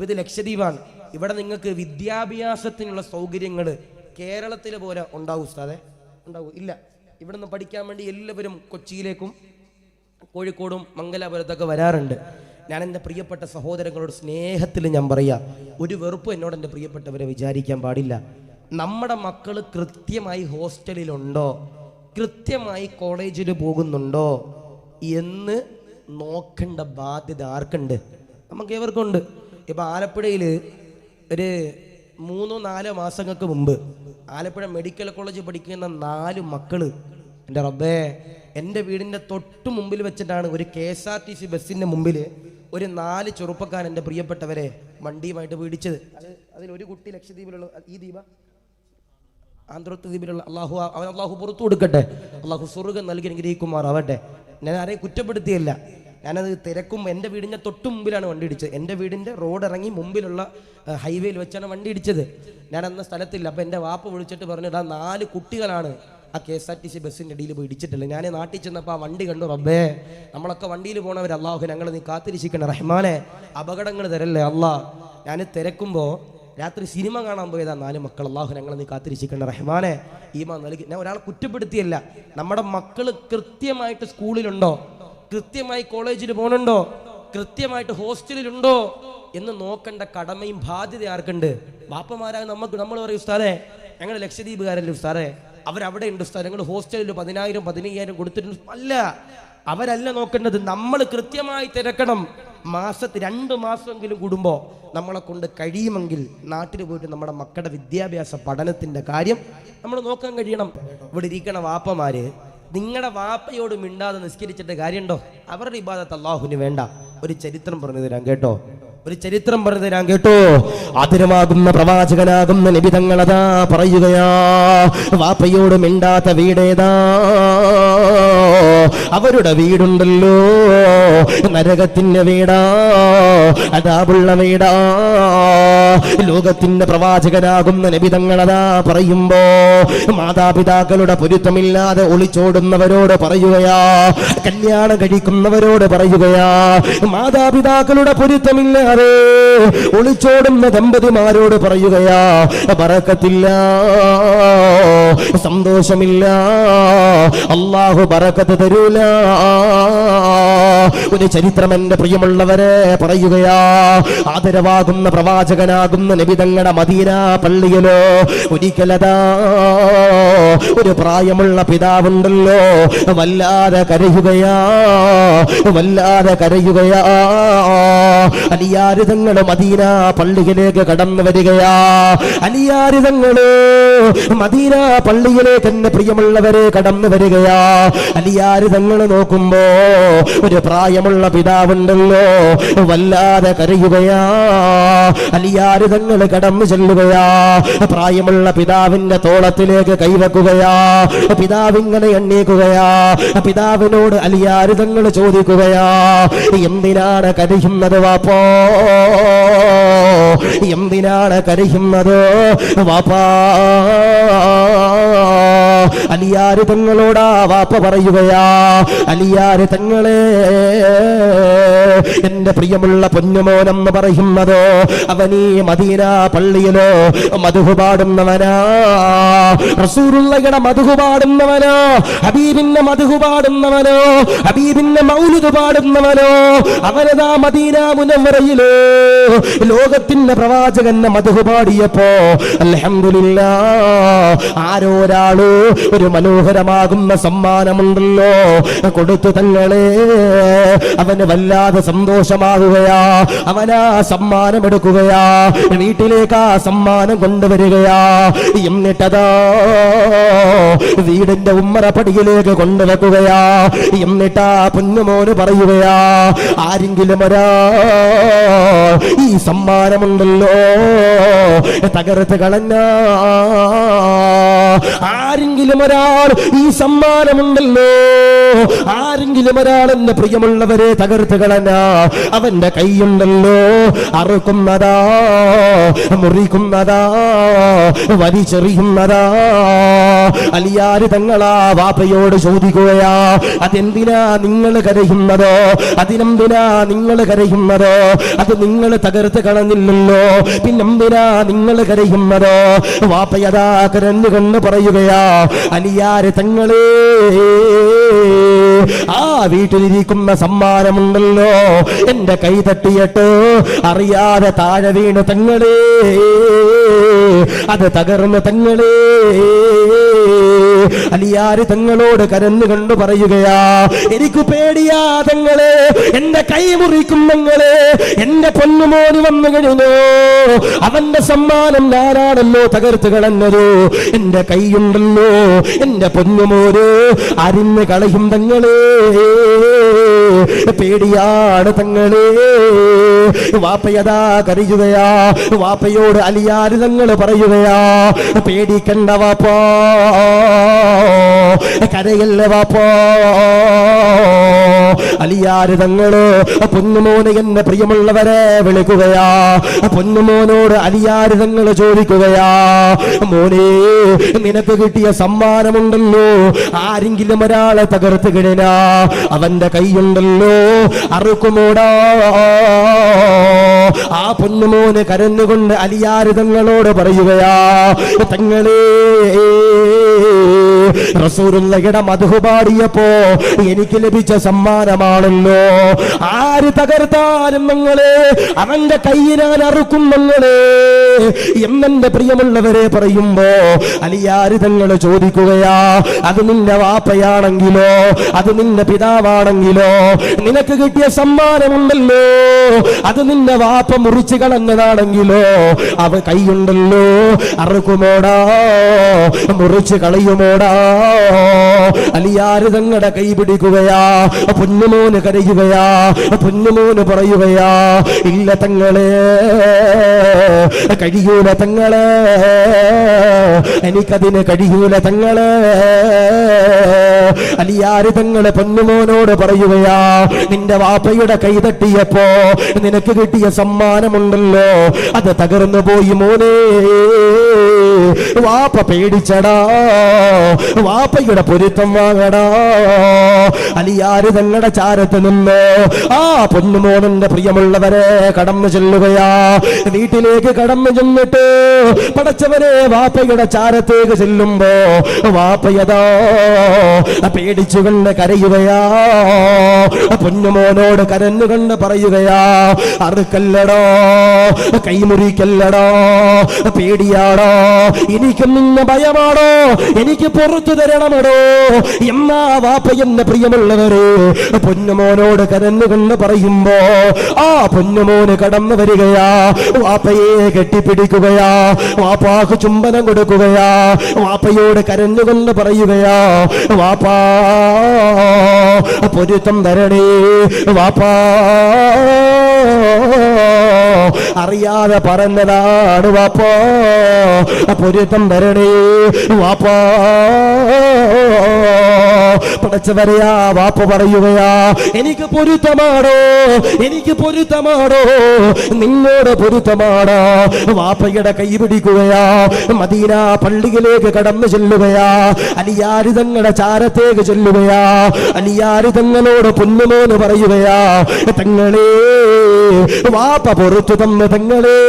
ഇത് ലക്ഷദ്വീപാണ്. ഇവിടെ നിങ്ങൾക്ക് വിദ്യാഭ്യാസത്തിനുള്ള സൗകര്യങ്ങൾ കേരളത്തിലെ പോലെ ഉണ്ടാവും ഉസ്താദെ? ഉണ്ടാവും? ഇല്ല. ഇവിടെ നിന്ന് പഠിക്കാൻ വേണ്ടി എല്ലാവരും കൊച്ചിയിലേക്കും കോഴിക്കോടും മംഗലാപുരത്തൊക്കെ വരാറുണ്ട്. ഞാൻ എൻ്റെ പ്രിയപ്പെട്ട സഹോദരങ്ങളോട് സ്നേഹത്തിൽ ഞാൻ പറയാം, ഒരു വെറുപ്പ് എന്നോട് എൻ്റെ പ്രിയപ്പെട്ടവരെ വിചാരിക്കാൻ പാടില്ല. നമ്മുടെ മക്കൾ കൃത്യമായി ഹോസ്റ്റലിലുണ്ടോ, കൃത്യമായി കോളേജിൽ പോകുന്നുണ്ടോ എന്ന് നോക്കേണ്ട ബാധ്യത ആർക്കുണ്ട്? നമുക്ക് ഏവർക്കുണ്ട്. ഇപ്പം ആലപ്പുഴയിൽ ഒരു 3-4 മാസങ്ങൾക്ക് മുമ്പ് ആലപ്പുഴ മെഡിക്കൽ കോളേജ് പഠിക്കുന്ന 4 മക്കൾ, എൻ്റെ റബ്ബേ, എൻ്റെ വീടിൻ്റെ തൊട്ട് മുമ്പിൽ വെച്ചിട്ടാണ് ഒരു KSRTC ബസ്സിൻ്റെ മുമ്പിൽ ഒരു 4 ചെറുപ്പക്കാരൻ എൻ്റെ പ്രിയപ്പെട്ടവരെ വണ്ടിയുമായിട്ട് പിടിച്ചത്. അതിലൊരു കുട്ടി ലക്ഷദ്വീപിലുള്ള, ഈ ദ്വീപ ആന്ധ്രത്ത് ദ്വീപിലുള്ള, അള്ളാഹു പുറത്തു കൊടുക്കട്ടെ, അള്ളാഹു സ്വർഗ്ഗം നൽകി അനുഗ്രഹിക്കുമാറാവട്ടെ. ഞാൻ ആരെയും കുറ്റപ്പെടുത്തിയല്ല, ഞാനത് തിരക്കുമ്പോൾ എൻ്റെ വീടിൻ്റെ തൊട്ട് മുമ്പിലാണ് വണ്ടി ഇടിച്ചത്. എൻ്റെ വീടിൻ്റെ റോഡ് ഇറങ്ങി മുമ്പിലുള്ള ഹൈവേയിൽ വെച്ചാണ് വണ്ടി ഇടിച്ചത്. ഞാൻ അന്ന സ്ഥലത്തില്ല. അപ്പോൾ എൻ്റെ വാപ്പ വിളിച്ചിട്ട് പറഞ്ഞിട്ട് 4 കുട്ടികളാണ് ആ KSRTC ബസ്സിൻ്റെ ഇടയിൽ പോയി ഇടിച്ചിട്ടില്ല. ഞാൻ നാട്ടിൽ ചെന്നപ്പോൾ ആ വണ്ടി കണ്ടു. റബ്ബേ, നമ്മളൊക്കെ വണ്ടിയിൽ പോണവർ, അള്ളാഹു ഞങ്ങൾ നീ കാത്തിരിച്ചിരിക്കണം റഹ്മാനെ, അപകടങ്ങൾ തരല്ലേ അള്ളാ. ഞാൻ തിരക്കുമ്പോൾ രാത്രി സിനിമ കാണാൻ പോയതാ 4 മക്കൾ. അള്ളാഹു ഞങ്ങൾ നീ കാത്തിരിച്ചിരിക്കണം റഹ്മാനെ, ഈമാൻ നൽകി. ഞാൻ ഒരാളെ കുറ്റപ്പെടുത്തിയല്ല. നമ്മുടെ മക്കൾ കൃത്യമായിട്ട് സ്കൂളിലുണ്ടോ, കൃത്യമായി കോളേജിൽ പോകണുണ്ടോ, കൃത്യമായിട്ട് ഹോസ്റ്റലിലുണ്ടോ എന്ന് നോക്കേണ്ട കടമയും ബാധ്യത ആർക്കുണ്ട്? ബാപ്പമാരായ നമ്മൾ പറയും, ഉസ്താദേ ഞങ്ങൾ ലക്ഷദ്വീപുകാരല്ലേ ഉസ്താദേ, അവരവിടെ ഉണ്ട് ഉസ്താദ്, ഞങ്ങൾ ഹോസ്റ്റലിൽ 10,000-15,000 കൊടുത്തിട്ടുണ്ട്. അല്ല, അവരല്ല നോക്കേണ്ടത്. നമ്മൾ കൃത്യമായി തിരക്കണം. മാസത്തിൽ 2 മാസമെങ്കിലും കൂടുമ്പോൾ നമ്മളെ കൊണ്ട് കഴിയുമെങ്കിൽ നാട്ടിൽ പോയിട്ട് നമ്മുടെ മക്കളുടെ വിദ്യാഭ്യാസ പഠനത്തിൻ്റെ കാര്യം നമ്മൾ നോക്കാൻ കഴിയണം. ഇവിടെ ഇരിക്കണ വാപ്പമാര്, നിങ്ങളുടെ വാപ്പയോട് മിണ്ടാതെ നിസ്കരിച്ചിട്ട് കാര്യമുണ്ടോ? അവരുടെ ഇബാദത്ത് അല്ലാഹുവിന് വേണ്ട. ഒരു ചരിത്രം പറഞ്ഞു തരാം കേട്ടോ, ഒരു ചരിത്രം പറഞ്ഞു തരാം കേട്ടോ. ആദരവാകുന്ന പ്രവാചകനാകുന്ന നബി തങ്ങളതാ പറയുകയാ, വാപ്പയോട് മിണ്ടാത്ത വീടേതാ? അവരുടെ വീടുണ്ടല്ലോ നരകത്തിന്റെ വീടാ, അദാബുള്ള വീടാ. ലോകത്തിന്റെ പ്രവാചകനാകുന്ന നബി തങ്ങളതാ പറയുമ്പോ മാതാപിതാക്കളുടെ പൊരുത്തമില്ലാതെ ഒളിച്ചോടുന്നവരോട് പറയുകയാ, കല്യാണം കഴിക്കുന്നവരോട് പറയുകയാ, മാതാപിതാക്കളുടെ പൊരുത്തമില്ലാതെ ഒളിച്ചോടുന്ന ദമ്പതിമാരോട് പറയുകയാ, ബറക്കത്തില്ല, സന്തോഷമില്ല, അല്ലാഹു ബറക്കത്ത് തരൂല. ഒരു ചരിത്രം എൻ്റെ പ്രിയമുള്ളവരെ പറയുകയാ, ആദരവാകുന്ന പ്രവാചകനാകുന്ന നബി തങ്ങളുടെ മദീന പള്ളിയിലോ ഒരിക്കലതാ ഒരു പ്രായമുള്ള പിതാവുണ്ടല്ലോ, വല്ലാതെ കരയുകയാ, വല്ലാതെ കരയുകയാ. അലിയാരിതങ്ങള് മദീന പള്ളിയിലേക്ക് കടന്നു വരികയാ. അലിയാരിതങ്ങള് മദീന പള്ളിയിലേക്ക് എന്നെ പ്രിയമുള്ളവരെ കടന്നു വരികയാ. അലിയാരിതങ്ങള് നോക്കുമ്പോ ഒരു പ്രായമുള്ള പിതാവുണ്ടല്ലോ, വല്ലാതെ കരയുകയാ. അലിയാരിതങ്ങള് കടന്നു ചെല്ലുകയാ. പ്രായമുള്ള പിതാവിന്റെ തോളത്തിലേക്ക് കൈവെക്കുകയാ. പിതാവിങ്ങനെ എണ്ണീക്കുകയാ. പിതാവിനോട് അലിയാരിതങ്ങള് ചോദിക്കുകയാ, എന്തിനാണ് കരയുന്നത് വാപ്പോ? എന്തിനാണ് കരയുന്നത് വാപ്പാ? അലിയാര് തങ്ങളോടാ വാപ്പ പറയുകയാ, അലിയാര് തങ്ങളെ, എന്റെ പ്രിയമുള്ള പൊന്നുമോനെന്ന് പറയുന്നതോ അവനീ മദീന പള്ളിയിലോ മദ്ഹ് പാടുന്നവനാ, റസൂലുള്ളാഹിയുടെ മദ്ഹ് പാടുന്നവനോ, ഹബീബിന്റെ മദ്ഹ് പാടുന്നവനോ, ഹബീബിന്റെ മൗലിദ് പാടുന്നവനോ. അവനതാ മദീന മുനവ്വറയിലോ ലോകത്തിന്റെ പ്രവാചകന്റെ മദ്ഹ് പാടിയപ്പോ അൽഹംദുലില്ലാഹ് ആരോരാള് ഒരു മനോഹരമാകുന്ന സമ്മാനമുണ്ടല്ലോ കൊടുത്തു തങ്ങളെ. അവന് വല്ലാതെ സന്തോഷമാകുകയാ. അവനാ സമ്മാനം എടുക്കുകയാ, വീട്ടിലേക്ക് ആ സമ്മാനം കൊണ്ടുവരികയാ. എന്നിട്ടതാ വീടിന്റെ ഉമ്മറപ്പടിയിലേക്ക് കൊണ്ടുവെക്കുകയാ. എന്നിട്ടാ പൊന്നുമോന് പറയുകയാ, ആരെങ്കിലും ഒരാ ഈ സമ്മാനമുണ്ടല്ലോ തകർത്ത് കളഞ്ഞ, ആരെങ്കിലും ഒരാൾ ഈ സമ്മാനമുണ്ടല്ലോ ആരെങ്കിലും ഒരാൾ എന്റെ പ്രിയമുള്ളവരെ തകർത്ത് കളഞ്ഞാ അവന്റെ കൈയുണ്ടല്ലോ അറുക്കുന്നതാ, മുറിക്കുന്നതാ, വലിച്ചെറിയുന്നതാ. അലിയാര് തങ്ങളാ വാപ്പയോട് ചോദിക്കുകയാ, അതെന്തിനാ നിങ്ങൾ കരയുന്നതോ? അതിനെന്തിനാ നിങ്ങൾ കരയുന്നതോ? അത് നിങ്ങൾ തകർത്ത് കളഞ്ഞില്ലല്ലോ, പിന്നെന്തിനാ നിങ്ങൾ കരയുന്നതോ? വാപ്പയതാ കരഞ്ഞുകൊണ്ട് പറയുകയാ, അലിയാര് തങ്ങളെ, ആ വീട്ടിലിരിക്കുന്ന സമ്മാനമുണ്ടല്ലോ എന്റെ കൈ തട്ടിയിട്ട് അറിയാതെ താഴെ വീണ് തങ്ങളെ, അത് തകർന്ന് തങ്ങളെ. അലിയാര് തങ്ങളോട് കരഞ്ഞുകൊണ്ട് പറയുകയാ, എനിക്ക് പേടിയാ തങ്ങളെ, എന്റെ കൈ മുറിക്കും തങ്ങളെ. എന്റെ പൊന്നുമോന് വന്നു കഴിഞ്ഞോ, അവന്റെ സമ്മാനം ഞാനാണല്ലോ തകർത്ത് കളഞ്ഞത്. എന്റെ കൈയുണ്ടല്ലോ എന്റെ പൊന്നുമോന് അരിഞ്ഞ് കളയും തങ്ങളെ, പേടിയാണ് തങ്ങളെ. വാപ്പയതാ കരയുകയാ. വാപ്പയോട് അലിയാര് തങ്ങൾ പറയുകയാ, പേടിക്കണ്ട വാപ്പാ, കരയല്ല വാപ്പാ. അലിയാര് തങ്ങള് പൊന്നുമോനെ എന്നെ പ്രിയമുള്ളവരെ വിളിക്കുകയാ. പൊന്നുമോനോട് അലിയാര് തങ്ങൾ ചോദിക്കുകയാ, മോനെ നിനക്ക് കിട്ടിയ സമ്മാനമുണ്ടല്ലോ, ആരെങ്കിലും ഒരാളെ തകർത്ത് കിടനാ അവന്റെ കൈയുണ്ടല്ലോ അറുക്കുമോടാ. ആ പൊന്നുമോന് കരഞ്ഞുകൊണ്ട് അലിയാര് തങ്ങളോട് പറയുകയാ, തങ്ങളെ, റസൂലുള്ളാഹിയുടെ മദ്ഹ് പാടിയപ്പോ എനിക്ക് ലഭിച്ച സമ്മാനമാണല്ലോ, ആര് തകർത്താലും നിങ്ങളെ അവന്റെ കയ്യിനാൽ അറുക്കും നിങ്ങളെ എന്നെ പ്രിയമുള്ളവരെ പറയുമ്പോ അലിയാര് തങ്ങൾ ചോദിക്കുകയാ, അത് നിന്റെ വാപ്പയാണെങ്കിലോ, അത് നിന്റെ പിതാവാണെങ്കിലോ, നിനക്ക് കിട്ടിയ സമ്മാനമുണ്ടല്ലോ, അത് നിന്റെ വാപ്പ മുറിച്ചു കളഞ്ഞതാണെങ്കിലോ, അവ കൈയുണ്ടല്ലോ അറുക്കുമോടാ, മുറിച്ച് കളയുമോടാ. അലിയാര് തങ്ങളുടെ കൈ പിടിക്കുകയാ. പൊന്നുമോന് കരയുകയാ. പൊന്നുമോന് പറയുകയാ, ഇല്ല തങ്ങളെ, കഴിയൂല തങ്ങളെ, എനിക്കതിന് കഴിയൂല തങ്ങളെ. അലിയാര് തങ്ങളെ പൊന്നുമോനോട് പറയുകയാ, നിന്റെ വാപ്പയുടെ കൈ തട്ടിയപ്പോ നിനക്ക് കിട്ടിയ സമ്മാനമുണ്ടല്ലോ, അത് തകർന്നു പോയി മോനെ. വാപ്പ പേടിച്ചടാ, വാപ്പയുടെ പൊരുത്തം വാങ്ങടാ. അലിയാര് തങ്ങളുടെ ചാരത്ത് നിന്ന് ആ പൊന്നുമോനന്റെ പ്രിയമുള്ളവരെ കടന്നു ചെല്ലുകയാ. വീട്ടിലേക്ക് കടന്നു ചെന്നിട്ട് പടച്ചവരെ വാപ്പയുടെ ചാരത്തേക്ക് ചെല്ലുമ്പോ വാപ്പയതാ പേടിച്ചുകൊണ്ട് കരയുകയാ. പൊന്നുമോനോട് കരഞ്ഞുകൊണ്ട് പറയുകയാ, അറുക്കല്ലടോ, കൈമുറിക്കല്ലടോ, പേടിയാടോ, എനിക്കും നിന്നെ ഭയമാണോ, എനിക്ക് പുറത്തു തരണമടോ എന്നാ വാപ്പ എന്ന പ്രിയമുള്ളവരെ പൊന്നുമോനോട് കരഞ്ഞുകൊണ്ട് പറയുമ്പോ ആ പൊന്നുമോന് കടന്നു വരികയാ. വാപ്പയെ കെട്ടിപ്പിടിക്കുകയാ, വാപ്പാക്ക് ചുംബനം കൊടുക്കുകയാ, വാപ്പയോട് കരഞ്ഞുകൊണ്ട് പറയുകയാ, വാപ്പാ പൊരുത്തം തരണേ വാപ്പാ. അറിയാതെ പറഞ്ഞതാണ് വാപ്പാ, പൊരുത്തം തരണേ വാപ്പാ. പടച്ചവരെയാ വാപ്പ പറയുകയാ, എനിക്ക് പൊരുത്തമാണോ, എനിക്ക് പൊരുത്തമാണോ, നിന്നോട് പൊരുത്തമാണോ. വാപ്പയുടെ കൈ പിടിക്കുകയാ. മദീന പള്ളിയിലേക്ക് കടന്നു ചെല്ലുകയാ. അലിയാര് തങ്ങളുടെ ചാരത്തേക്ക് ചെല്ലുകയാ. അലിയാര് തങ്ങളോട് പൊന്നുമോന് പറയുകയാ, തങ്ങളെ, വാപ്പ പൊറുത്തു തന്നു തങ്ങളെ.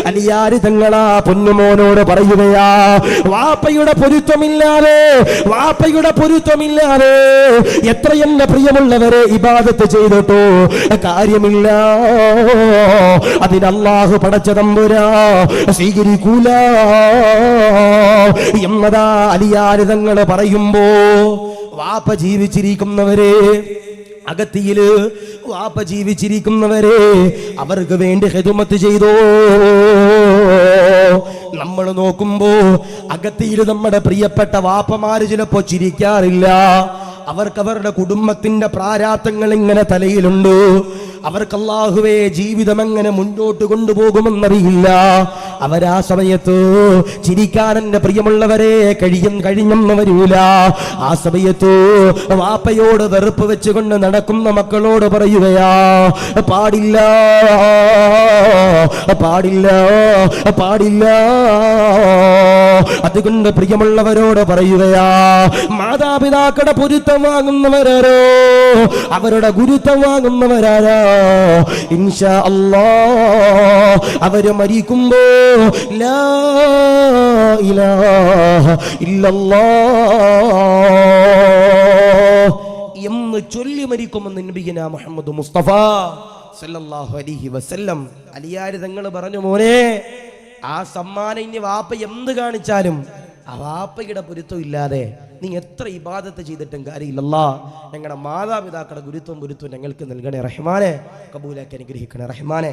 അലിയാര് തങ്ങളാ പൊന്നുമോനോട് പറയുകയാ, വാപ്പയുടെ പൊരുത്തമില്ലാതെ, വാപ്പയുടെ പൊരുത്തമില്ലാതെ എത്ര എന്നെ പ്രിയമുള്ളവരെ ഇബാദത്ത് ചെയ്തിട്ടോ കാര്യമില്ല. അതിന് അല്ലാഹു പടച്ച തമ്പുരാ സ്വീകരിക്കൂല എന്നതാ അലിയാര് തങ്ങൾ പറയുമ്പോ, വാപ്പ ജീവിച്ചിരിക്കുന്നവരെ അകത്തിയില്, വാപ്പ ജീവിച്ചിരിക്കുന്നവരെ അവർക്ക് വേണ്ടി ഖിദ്മത്ത് ചെയ്തോ. നമ്മൾ നോക്കുമ്പോ അകത്തിയിൽ നമ്മുടെ പ്രിയപ്പെട്ട വാപ്പമാര് ചിലപ്പോ ചിരിക്കാറില്ല. അവർക്ക് അവരുടെ കുടുംബത്തിന്റെ പ്രാരാബ്ദങ്ങൾ ഇങ്ങനെ തലയിലുണ്ട്. അവർക്ക് അല്ലാഹുവേ ജീവിതം എങ്ങനെ മുന്നോട്ട് കൊണ്ടുപോകുമെന്നറിയില്ല. അവരാ സമയത്ത് ചിരിക്കാൻ എന്റെ പ്രിയമുള്ളവരെ കഴിഞ്ഞെന്ന് വരൂല. ആ സമയത്ത് വാപ്പയോട് വെറുപ്പ് വെച്ചുകൊണ്ട് നടക്കുന്ന മക്കളോട് പറയുകയാ, പാടില്ല പാടില്ല പാടില്ല. അതുകൊണ്ട് പ്രിയമുള്ളവരോട് പറയുകയാ, മാതാപിതാക്കളുടെ പൊരുത്തം വാങ്ങുന്നവരാരോ, അവരുടെ ഗുരുത്വം വാങ്ങുന്നവരാരോ, ഇൻഷാ അല്ലാഹ് അവര് മരിക്കുമ്പോ ലാ ഇലാഹ ഇല്ലല്ലാഹ് എന്ന് ചൊല്ലി മരിക്കുമെന്ന് നബിയുന മുഹമ്മദ് മുസ്തഫ സല്ലല്ലാഹു അലൈഹി വസല്ലം. അലിയാര് തങ്ങൾ പറഞ്ഞു, മോനെ ആ സമ്മാനം ഇനി വാപ്പ എന്ത് കാണിച്ചാലും ആ വാപ്പയുടെ പൊരുത്തം ഇല്ലാതെ നീ എത്ര ഇബാദത്ത് ചെയ്തിട്ടും കാര്യമില്ലല്ലാ. ഞങ്ങളുടെ മാതാപിതാക്കളുടെ ഗുരുത്വം ഞങ്ങൾക്ക് നൽകണേ റഹ്മാനെ. കബൂലാക്കി അനുഗ്രഹിക്കണേ റഹ്മാനെ.